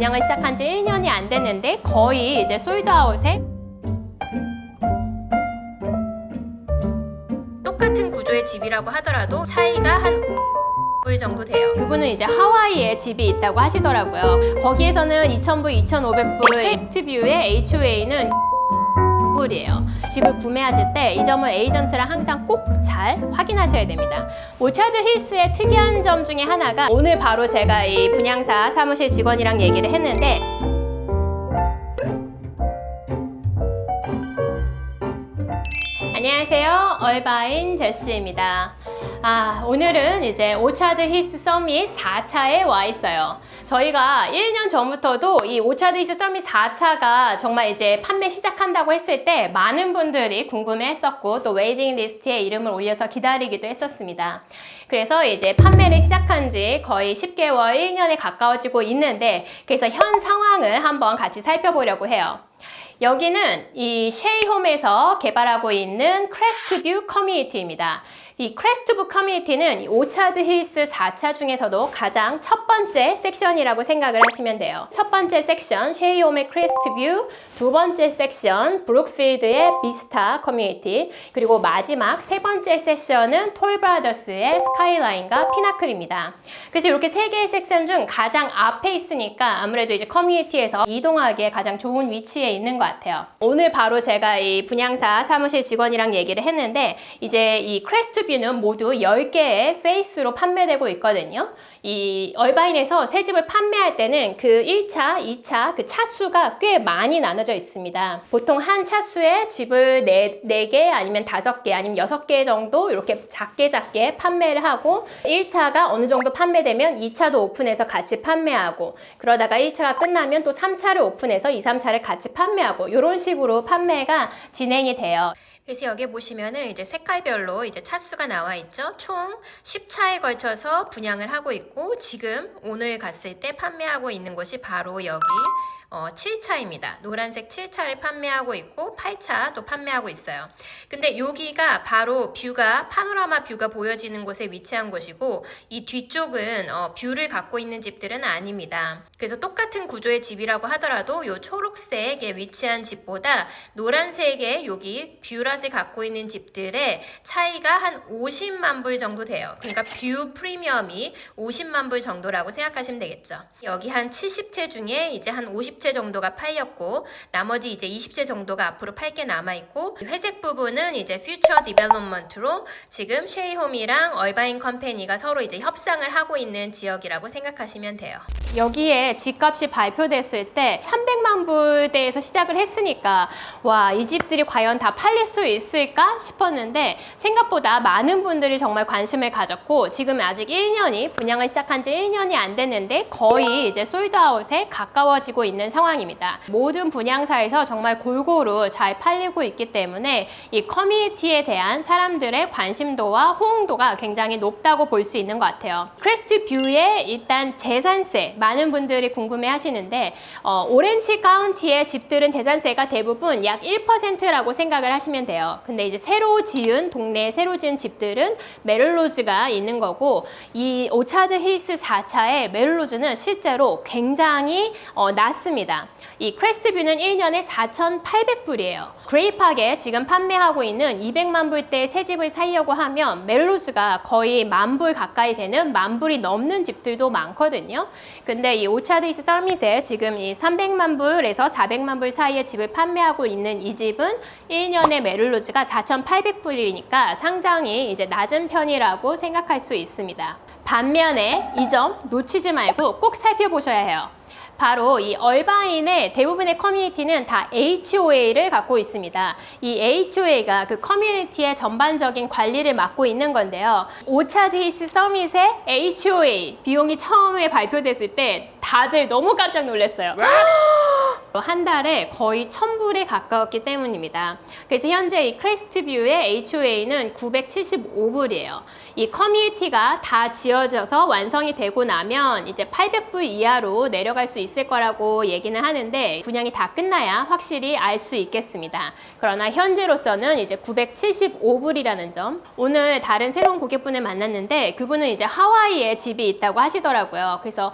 분양을 시작한 지 1년이 안 됐는데 거의 이제 솔드아웃에 똑같은 구조의 집이라고 하더라도 차이가 한 불 정도 돼요. 그분은 이제 하와이에 집이 있다고 하시더라고요. 거기에서는 2,000불, 2,500불, 퀘스트뷰의 HOA는 불이에요. 집을 구매하실 때 이 점을 에이전트랑 항상 꼭 잘 확인하셔야 됩니다. 오차드 힐스의 특이한 점 중에 하나가 오늘 바로 제가 이 분양사 사무실 직원이랑 얘기를 했는데 안녕하세요. 얼바인 제시입니다. 오늘은 이제 오차드 힐스 서밋 4차에 와 있어요. 저희가 1년 전부터도 이 오차드 힐스 서밋 4차가 정말 이제 판매 시작한다고 했을 때 많은 분들이 궁금해 했었고 또 웨이팅 리스트에 이름을 올려서 기다리기도 했었습니다. 그래서 이제 판매를 시작한 지 거의 10개월, 1년에 가까워지고 있는데 그래서 현 상황을 한번 같이 살펴보려고 해요. 여기는 이 쉐이홈에서 개발하고 있는 크레스트뷰 커뮤니티입니다. 이 크레스트뷰 커뮤니티는 이 오차드 힐스 4차 중에서도 가장 첫 번째 섹션이라고 생각을 하시면 돼요. 첫 번째 섹션 쉐이홈의 크레스트뷰, 두 번째 섹션 브룩필드의 비스타 커뮤니티, 그리고 마지막 세 번째 섹션은 톨브라더스의 스카이라인과 피나클입니다. 그래서 이렇게 세 개의 섹션 중 가장 앞에 있으니까 아무래도 이제 커뮤니티에서 이동하기에 가장 좋은 위치에 있는 것 같아요. 오늘 바로 제가 이 분양사 사무실 직원이랑 얘기를 했는데 이제 이 크레스트뷰 는 모두 10개의 페이스로 판매되고 있거든요. 이 얼바인에서 새 집을 판매할 때는 그 1차, 2차 그 차수가 꽤 많이 나눠져 있습니다. 보통 한 차수에 집을 4개 아니면 5개 아니면 6개 정도 이렇게 작게 판매를 하고 1차가 어느 정도 판매되면 2차도 오픈해서 같이 판매하고 그러다가 1차가 끝나면 또 3차를 오픈해서 2, 3차를 같이 판매하고 이런 식으로 판매가 진행이 돼요. 그래서 여기 보시면은 이제 색깔별로 이제 차수가 나와 있죠. 총 10차에 걸쳐서 분양을 하고 있고 지금 오늘 갔을 때 판매하고 있는 곳이 바로 여기 7차입니다. 노란색 7차를 판매하고 있고 8차 또 판매하고 있어요. 근데 여기가 바로 뷰가 파노라마 뷰가 보여지는 곳에 위치한 곳이고 이 뒤쪽은 뷰를 갖고 있는 집들은 아닙니다. 그래서 똑같은 구조의 집이라고 하더라도 이 초록색에 위치한 집보다 노란색의 여기 뷰랏을 갖고 있는 집들의 차이가 한 50만 불 정도 돼요. 그러니까 뷰 프리미엄이 50만 불 정도라고 생각하시면 되겠죠. 여기 한 70채 중에 이제 한 50채 정도가 팔렸고 나머지 이제 20채 정도가 앞으로 팔 게 남아있고 회색 부분은 이제 퓨처 디벨롭먼트로 지금 쉐이홈이랑 얼바인 컴퍼니가 서로 이제 협상을 하고 있는 지역이라고 생각하시면 돼요. 여기에 집값이 발표됐을 때 300만 불대에서 시작을 했으니까 와, 이 집들이 과연 다 팔릴 수 있을까 싶었는데 생각보다 많은 분들이 정말 관심을 가졌고 지금 아직 1년이 분양을 시작한 지 1년이 안 됐는데 거의 이제 솔드아웃에 가까워지고 있는 상황입니다. 모든 분양사에서 정말 골고루 잘 팔리고 있기 때문에 이 커뮤니티에 대한 사람들의 관심도와 호응도가 굉장히 높다고 볼 수 있는 것 같아요. 크레스트뷰의 일단 재산세 많은 분들이 궁금해 하시는데 오렌지 카운티의 집들은 재산세가 대부분 약 1%라고 생각을 하시면 돼요. 근데 이제 새로 지은 동네에 새로 지은 집들은 메릴로즈가 있는 거고 이 오차드 힐스 4차의 메릴로즈는 실제로 굉장히 낮습니다. 이 크레스트뷰는 1년에 4,800불이에요. 그레이팍에 지금 판매하고 있는 200만 불대의 새 집을 사려고 하면 멜로즈가 거의 10,000불 가까이 되는 10,000불이 넘는 집들도 많거든요. 근데 이 오차드 힐스 서밋에 지금 이 300만 불에서 400만 불 사이의 집을 판매하고 있는 이 집은 1년에 메릴로즈가 4,800불이니까 상당히 이제 낮은 편이라고 생각할 수 있습니다. 반면에 이 점 놓치지 말고 꼭 살펴보셔야 해요. 바로 이 얼바인의 대부분의 커뮤니티는 다 HOA를 갖고 있습니다. 이 HOA가 그 커뮤니티의 전반적인 관리를 맡고 있는 건데요. 오차드 힐스 서밋의 HOA 비용이 처음에 발표됐을 때 다들 너무 깜짝 놀랐어요. 한 달에 거의 1000불에 가까웠기 때문입니다. 그래서 현재 이 크레스트뷰의 HOA는 975불이에요. 이 커뮤니티가 다 지어져서 완성이 되고 나면 이제 800불 이하로 내려갈 수 있을 거라고 얘기는 하는데 분양이 다 끝나야 확실히 알 수 있겠습니다. 그러나 현재로서는 이제 975불이라는 점. 오늘 다른 새로운 고객분을 만났는데 그분은 이제 하와이에 집이 있다고 하시더라고요. 그래서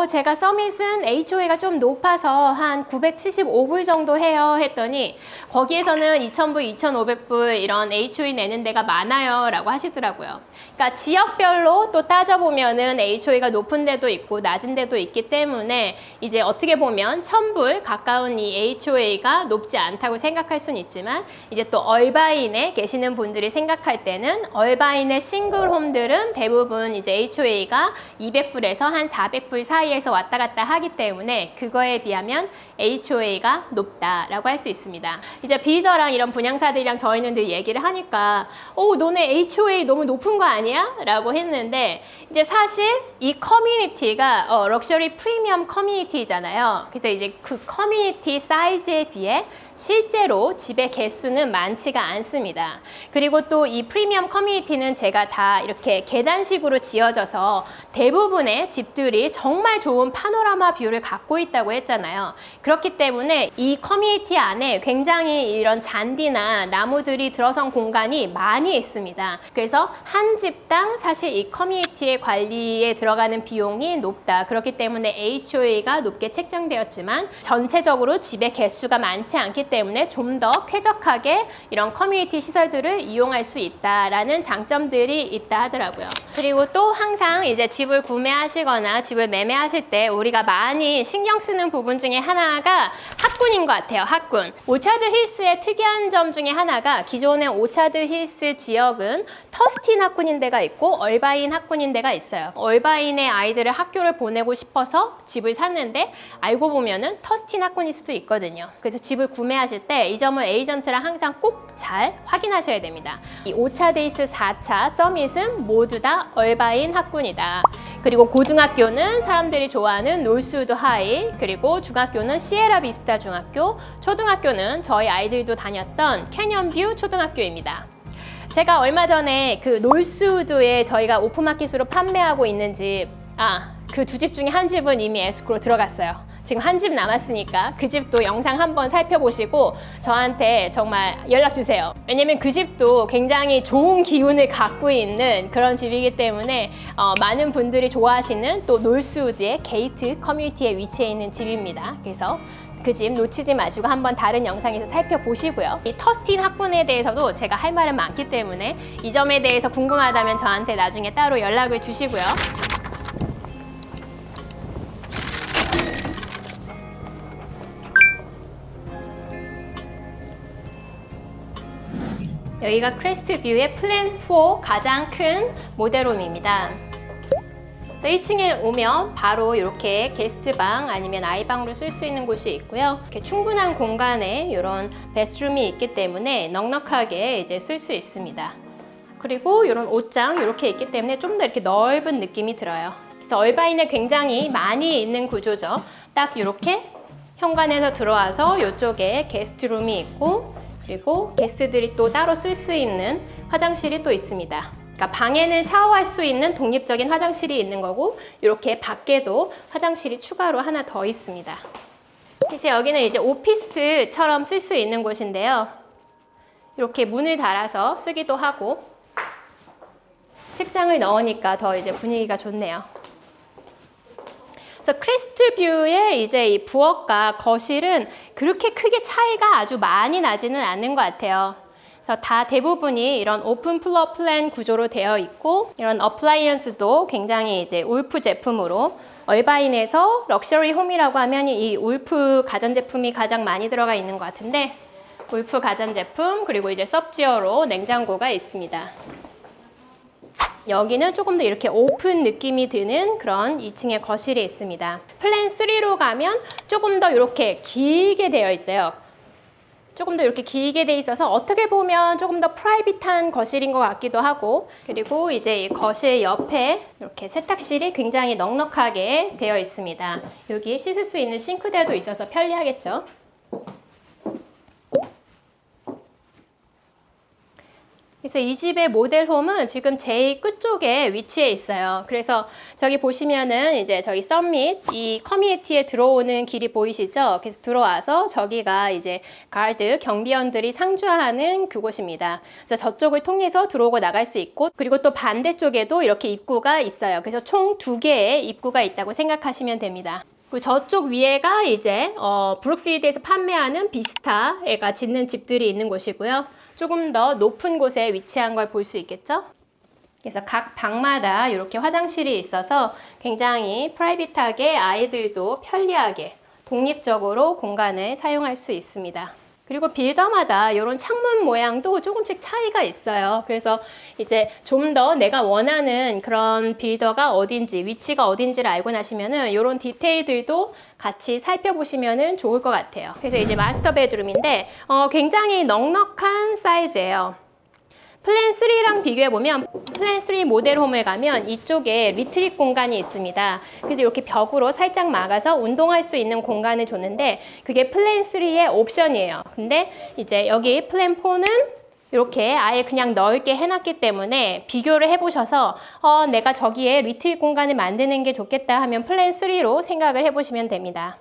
제가 서밋은 HOA가 좀 높아서 한 975불 정도 해요 했더니 거기에서는 2000불, 2500불 이런 HOA 내는 데가 많아요 라고 하시더라고요. 그러니까 지역별로 또 따져보면은 HOA가 높은 데도 있고 낮은 데도 있기 때문에 이제 어떻게 보면 1000불 가까운 이 HOA가 높지 않다고 생각할 수는 있지만 이제 또 얼바인에 계시는 분들이 생각할 때는 얼바인의 싱글홈들은 대부분 이제 HOA가 200불에서 한 400불 사이에서 왔다 갔다 하기 때문에 그거에 비하면 HOA가 높다라고 할 수 있습니다. 이제 빌더랑 이런 분양사들이랑 저희는 늘 얘기를 하니까 너네 HOA 너무 높은 거 아니야? 라고 했는데 이제 사실 이 커뮤니티가 럭셔리 프리미엄 커뮤니티잖아요. 그래서 이제 그 커뮤니티 사이즈에 비해 실제로 집의 개수는 많지가 않습니다. 그리고 또 이 프리미엄 커뮤니티는 제가 다 이렇게 계단식으로 지어져서 대부분의 집들이 정말 좋은 파노라마 뷰를 갖고 있다고 했잖아요. 그렇기 때문에 이 커뮤니티 안에 굉장히 이런 잔디나 나무들이 들어선 공간이 많이 있습니다. 그래서 한 집당 사실 이 커뮤니티의 관리에 들어가는 비용이 높다. 그렇기 때문에 HOA가 높게 책정되었지만 전체적으로 집의 개수가 많지 않기 때문에 좀 더 쾌적하게 이런 커뮤니티 시설들을 이용할 수 있다라는 장점들이 있다 하더라고요. 그리고 또 항상 이제 집을 구매하시거나 집을 매매하실 때 우리가 많이 신경 쓰는 부분 중에 하나가 학군인 것 같아요. 학군. 오차드 힐스의 특이한 점 중에 하나가 기존의 오차드 힐스 지역은 터스틴 학군인 데가 있고 얼바인 학군인 데가 있어요. 얼바인의 아이들을 학교를 보내고 싶어서 집을 샀는데 알고 보면은 터스틴 학군일 수도 있거든요. 그래서 집을 구매하실 때 이 점을 에이전트랑 항상 꼭 잘 확인하셔야 됩니다. 이 오차드 힐스 4차 서밋은 모두 다 얼바인 학군이다. 그리고 고등학교는 사람들이 좋아하는 놀스우드 하이, 그리고 중학교는 시에라 비스타 중학교, 초등학교는 저희 아이들도 다녔던 캐년뷰 초등학교입니다. 제가 얼마 전에 그 놀스우드에 저희가 오픈마켓으로 판매하고 있는 집, 그 두 집 중에 한 집은 이미 에스크로 들어갔어요. 지금 한 집 남았으니까 그 집도 영상 한번 살펴보시고 저한테 정말 연락 주세요. 왜냐면 그 집도 굉장히 좋은 기운을 갖고 있는 그런 집이기 때문에 많은 분들이 좋아하시는 또 놀스우드의 게이트 커뮤니티에 위치해 있는 집입니다. 그래서 그 집 놓치지 마시고 한번 다른 영상에서 살펴보시고요. 이 터스틴 학군에 대해서도 제가 할 말은 많기 때문에 이 점에 대해서 궁금하다면 저한테 나중에 따로 연락을 주시고요. 여기가 크레스트뷰의 플랜 4 가장 큰 모델홈입니다. 1층에 오면 바로 이렇게 게스트방 아니면 아이방으로 쓸 수 있는 곳이 있고요. 이렇게 충분한 공간에 이런 베스룸이 있기 때문에 넉넉하게 이제 쓸 수 있습니다. 그리고 이런 옷장 이렇게 있기 때문에 좀 더 이렇게 넓은 느낌이 들어요. 그래서 얼바인에 굉장히 많이 있는 구조죠. 딱 이렇게 현관에서 들어와서 이쪽에 게스트룸이 있고 그리고 게스트들이 또 따로 쓸 수 있는 화장실이 또 있습니다. 그러니까 방에는 샤워할 수 있는 독립적인 화장실이 있는 거고 이렇게 밖에도 화장실이 추가로 하나 더 있습니다. 그래서 여기는 이제 오피스처럼 쓸 수 있는 곳인데요. 이렇게 문을 달아서 쓰기도 하고 책장을 넣으니까 더 이제 분위기가 좋네요. 그래서 크레스트뷰의 이제 이 부엌과 거실은 그렇게 크게 차이가 아주 많이 나지는 않는 것 같아요. 그래서 다 대부분이 이런 오픈 플로어 플랜 구조로 되어 있고 이런 어플라이언스도 굉장히 이제 울프 제품으로 얼바인에서 럭셔리 홈이라고 하면 이 울프 가전제품이 가장 많이 들어가 있는 것 같은데 울프 가전제품 그리고 이제 섭지어로 냉장고가 있습니다. 여기는 조금 더 이렇게 오픈 느낌이 드는 그런 2층의 거실이 있습니다. 플랜 3로 가면 조금 더 이렇게 길게 되어 있어요. 조금 더 이렇게 길게 돼 있어서 어떻게 보면 조금 더 프라이빗한 거실인 것 같기도 하고, 그리고 이제 이 거실 옆에 이렇게 세탁실이 굉장히 넉넉하게 되어 있습니다. 여기 씻을 수 있는 싱크대도 있어서 편리하겠죠. 그래서 이 집의 모델홈은 지금 제일 끝쪽에 위치해 있어요. 그래서 저기 보시면은 이제 저기 썸밋 이 커뮤니티에 들어오는 길이 보이시죠? 그래서 들어와서 저기가 이제 가드 경비원들이 상주하는 그곳입니다. 그래서 저쪽을 통해서 들어오고 나갈 수 있고, 그리고 또 반대쪽에도 이렇게 입구가 있어요. 그래서 총 2개의 입구가 있다고 생각하시면 됩니다. 그리고 저쪽 위에가 이제 브룩필드에서 판매하는 비스타가 짓는 집들이 있는 곳이고요. 조금 더 높은 곳에 위치한 걸 볼 수 있겠죠? 그래서 각 방마다 이렇게 화장실이 있어서 굉장히 프라이빗하게 아이들도 편리하게 독립적으로 공간을 사용할 수 있습니다. 그리고 빌더마다 이런 창문 모양도 조금씩 차이가 있어요. 그래서 이제 좀 더 내가 원하는 그런 빌더가 어딘지, 위치가 어딘지를 알고 나시면은 이런 디테일들도 같이 살펴보시면은 좋을 것 같아요. 그래서 이제 마스터 베드룸인데 굉장히 넉넉한 사이즈예요. 플랜 3랑 비교해보면 플랜 3 모델홈을 가면 이쪽에 리트릿 공간이 있습니다. 그래서 이렇게 벽으로 살짝 막아서 운동할 수 있는 공간을 줬는데 그게 플랜 3의 옵션이에요. 근데 이제 여기 플랜 4는 이렇게 아예 그냥 넓게 해놨기 때문에 비교를 해보셔서 내가 저기에 리트릿 공간을 만드는 게 좋겠다 하면 플랜 3로 생각을 해보시면 됩니다.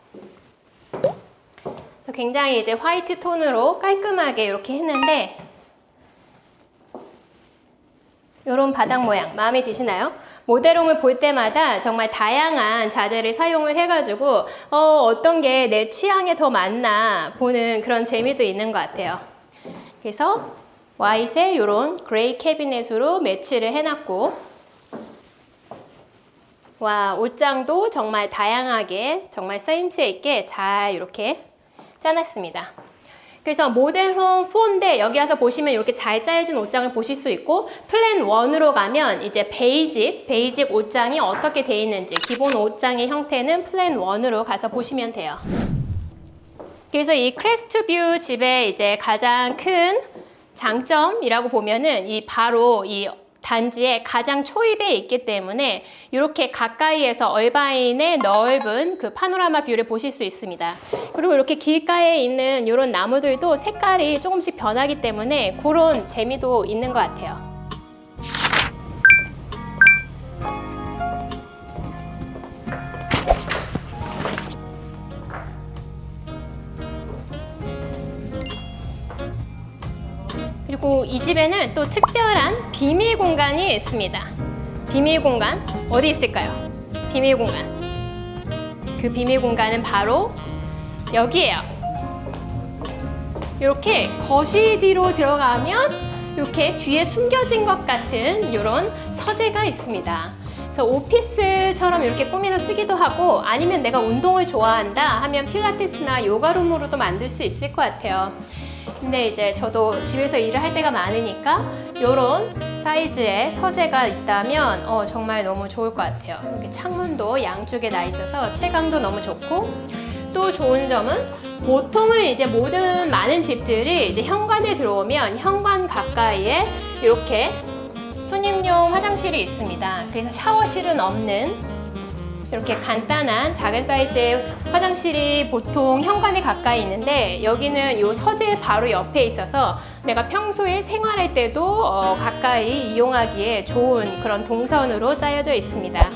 굉장히 이제 화이트 톤으로 깔끔하게 이렇게 했는데 이런 바닥 모양 마음에 드시나요? 모델홈을 볼 때마다 정말 다양한 자재를 사용을 해가지고 어떤 게 내 취향에 더 맞나 보는 그런 재미도 있는 것 같아요. 그래서 화이트에 이런 그레이 캐비넷으로 매치를 해놨고, 와, 옷장도 정말 다양하게 정말 쓰임새 있게 잘 이렇게 짜놨습니다. 그래서 모델홈 4인데 여기 와서 보시면 이렇게 잘 짜여진 옷장을 보실 수 있고, 플랜 1으로 가면 이제 베이직 옷장이 어떻게 돼 있는지, 기본 옷장의 형태는 플랜 1으로 가서 보시면 돼요. 그래서 이 크레스트뷰 집의 이제 가장 큰 장점이라고 보면은 바로 이 단지에 가장 초입에 있기 때문에 이렇게 가까이에서 얼바인의 넓은 그 파노라마 뷰를 보실 수 있습니다. 그리고 이렇게 길가에 있는 이런 나무들도 색깔이 조금씩 변하기 때문에 그런 재미도 있는 것 같아요. 그리고 이 집에는 또 특별한 비밀 공간이 있습니다. 비밀 공간 어디 있을까요? 비밀 공간. 그 비밀 공간은 바로 여기예요. 이렇게 거실 뒤로 들어가면 이렇게 뒤에 숨겨진 것 같은 이런 서재가 있습니다. 그래서 오피스처럼 이렇게 꾸며서 쓰기도 하고, 아니면 내가 운동을 좋아한다 하면 필라테스나 요가룸으로도 만들 수 있을 것 같아요. 근데 이제 저도 집에서 일을 할 때가 많으니까 이런 사이즈의 서재가 있다면 정말 너무 좋을 것 같아요. 이렇게 창문도 양쪽에 나 있어서 채광도 너무 좋고, 또 좋은 점은 보통은 이제 많은 집들이 이제 현관에 들어오면 현관 가까이에 이렇게 손님용 화장실이 있습니다. 그래서 샤워실은 없는 이렇게 간단한 작은 사이즈의 화장실이 보통 현관에 가까이 있는데, 여기는 이 서재 바로 옆에 있어서 내가 평소에 생활할 때도 가까이 이용하기에 좋은 그런 동선으로 짜여져 있습니다.